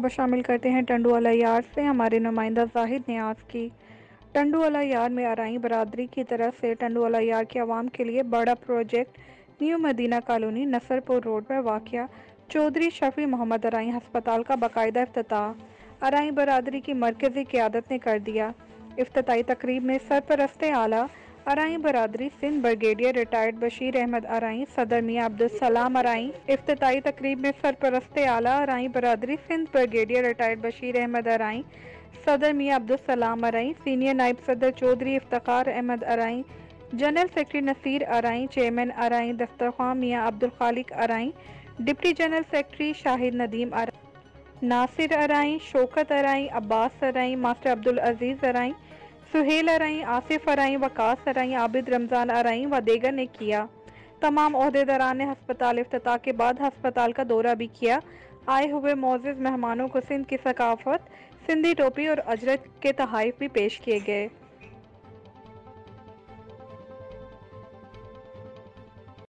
खबर शामिल करते हैं टंडुवाला यार्ड से। हमारे नुमाइंदा जाहिद नियाज की। टंडुवाला यार्ड में अराई बरादरी की तरफ से टंडुवाला यार्ड के अवाम के लिए बड़ा project new Madina colony Nasarpur road पर वाक़या चौधरी शफी मोहम्मद अराई हस्पताल का बाकायदा इफ्तिताह अराई बरादरी की मरकज़ी क़यादत ने कर दिया। इफ्तिताई तकरीब में सरपरस्त आला अराई बरादरी सिंध ब्रिगेडियर रिटायर्ड बशीर अहमद अराई सदर मियाँ अब्दुल सलाम अराई। इफ्तिताई तकरीब में सरपरस्त आला अराई बरादरी सिंध ब्रिगेडियर रिटायर्ड बशीर अहमद अराई सदर मियाँ अब्दुल सलाम अराई, सीनियर नायब सदर Chaudhry Iftikhar Ahmad Arain, general secretary Naseer Arain, chairman Arain दफ्तर मियाँ Abdul Khaliq Arain, deputy general secretary Shahid Nadeem Arain, Nasir Arain, Shaukat Arain, Abbas Arain, master Abdul Aziz Arain, Suhail Arain, Asif Arain, Waqas Arain, Abid Ramzan Arain व दीगर ने किया। तमाम ओहदेदारान ने हस्पताल इफ्तिताह के बाद हस्पताल का दौरा भी किया। आए हुए मोअज़्ज़ज़ मेहमानों को सिंध की सकाफत, सिंधी टोपी और अजरक के तोहफ़े भी पेश किए गए।